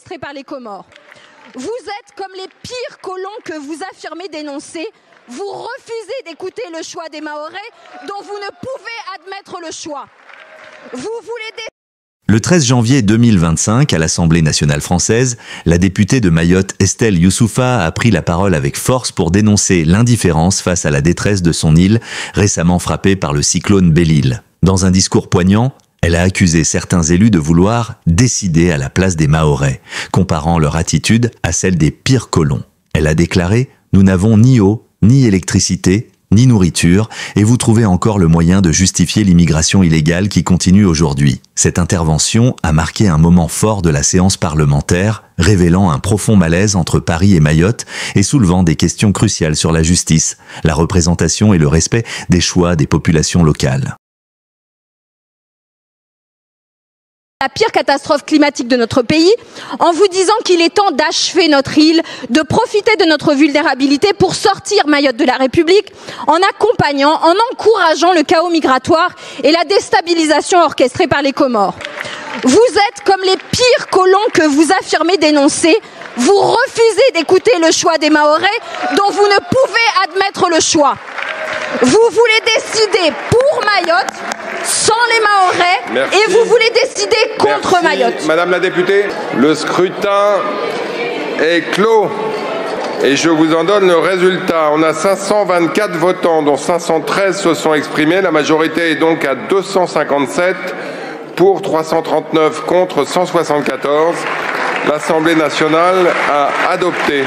Par les Comores. Vous êtes comme les pires colons que vous affirmez dénoncer. Vous refusez d'écouter le choix des Mahorais dont vous ne pouvez admettre le choix. Vous voulez Le 13 janvier 2025, à l'Assemblée nationale française, la députée de Mayotte Estelle Youssoufa a pris la parole avec force pour dénoncer l'indifférence face à la détresse de son île, récemment frappée par le cyclone Bélil. Dans un discours poignant, elle a accusé certains élus de vouloir décider à la place des Mahorais, comparant leur attitude à celle des pires colons. Elle a déclaré « Nous n'avons ni eau, ni électricité, ni nourriture, et vous trouvez encore le moyen de justifier l'immigration illégale qui continue aujourd'hui. » Cette intervention a marqué un moment fort de la séance parlementaire, révélant un profond malaise entre Paris et Mayotte et soulevant des questions cruciales sur la justice, la représentation et le respect des choix des populations locales. La pire catastrophe climatique de notre pays, en vous disant qu'il est temps d'achever notre île, de profiter de notre vulnérabilité pour sortir Mayotte de la République, en accompagnant, en encourageant le chaos migratoire et la déstabilisation orchestrée par les Comores. Vous êtes comme les pires colons que vous affirmez dénoncer. Vous refusez d'écouter le choix des Mahorais dont vous ne pouvez admettre le choix. Vous voulez décider pour Mayotte, sans les Mahorais, Merci. et vous voulez décider contre Merci. Mayotte. Madame la députée, le scrutin est clos et je vous en donne le résultat. On a 524 votants, dont 513 se sont exprimés. La majorité est donc à 257, pour 339, contre 174. L'Assemblée nationale a adopté.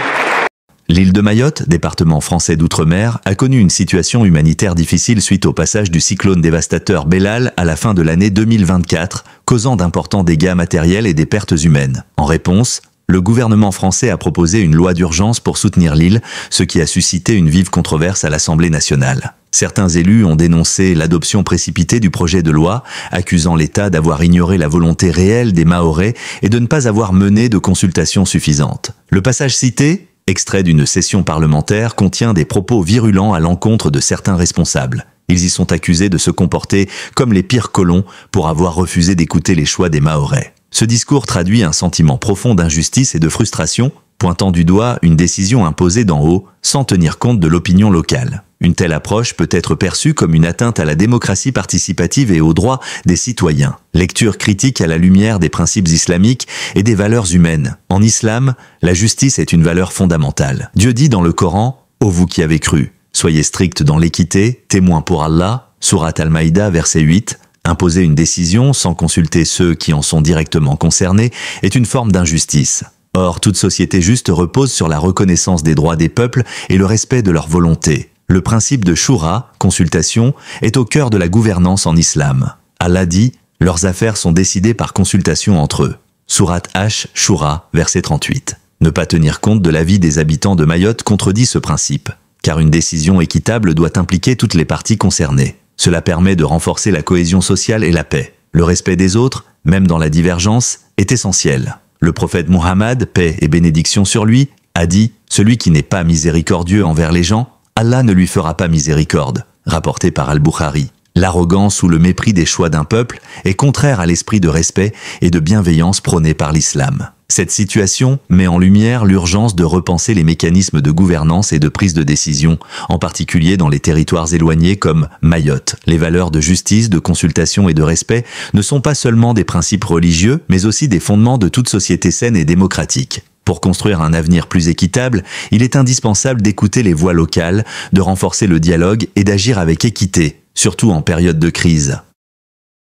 L'île de Mayotte, département français d'outre-mer, a connu une situation humanitaire difficile suite au passage du cyclone dévastateur Bélal à la fin de l'année 2024, causant d'importants dégâts matériels et des pertes humaines. En réponse, le gouvernement français a proposé une loi d'urgence pour soutenir l'île, ce qui a suscité une vive controverse à l'Assemblée nationale. Certains élus ont dénoncé l'adoption précipitée du projet de loi, accusant l'État d'avoir ignoré la volonté réelle des Mahorais et de ne pas avoir mené de consultations suffisantes. Le passage cité, extrait d'une session parlementaire, contient des propos virulents à l'encontre de certains responsables. Ils y sont accusés de se comporter comme les pires colons pour avoir refusé d'écouter les choix des Mahorais. Ce discours traduit un sentiment profond d'injustice et de frustration, pointant du doigt une décision imposée d'en haut sans tenir compte de l'opinion locale. Une telle approche peut être perçue comme une atteinte à la démocratie participative et aux droits des citoyens. Lecture critique à la lumière des principes islamiques et des valeurs humaines. En islam, la justice est une valeur fondamentale. Dieu dit dans le Coran « Ô vous qui avez cru, soyez stricts dans l'équité, témoins pour Allah » Sourate Al-Maïda, verset 8. Imposer une décision sans consulter ceux qui en sont directement concernés est une forme d'injustice. Or, toute société juste repose sur la reconnaissance des droits des peuples et le respect de leur volonté. Le principe de Shura, consultation, est au cœur de la gouvernance en islam. Allah dit « Leurs affaires sont décidées par consultation entre eux ». Sourate H, Shura, verset 38. Ne pas tenir compte de l'avis des habitants de Mayotte contredit ce principe, car une décision équitable doit impliquer toutes les parties concernées. Cela permet de renforcer la cohésion sociale et la paix. Le respect des autres, même dans la divergence, est essentiel. Le prophète Muhammad, paix et bénédiction sur lui, a dit « Celui qui n'est pas miséricordieux envers les gens, Allah ne lui fera pas miséricorde », rapporté par Al-Bukhari. L'arrogance ou le mépris des choix d'un peuple est contraire à l'esprit de respect et de bienveillance prôné par l'islam. Cette situation met en lumière l'urgence de repenser les mécanismes de gouvernance et de prise de décision, en particulier dans les territoires éloignés comme Mayotte. Les valeurs de justice, de consultation et de respect ne sont pas seulement des principes religieux, mais aussi des fondements de toute société saine et démocratique. Pour construire un avenir plus équitable, il est indispensable d'écouter les voix locales, de renforcer le dialogue et d'agir avec équité, surtout en période de crise.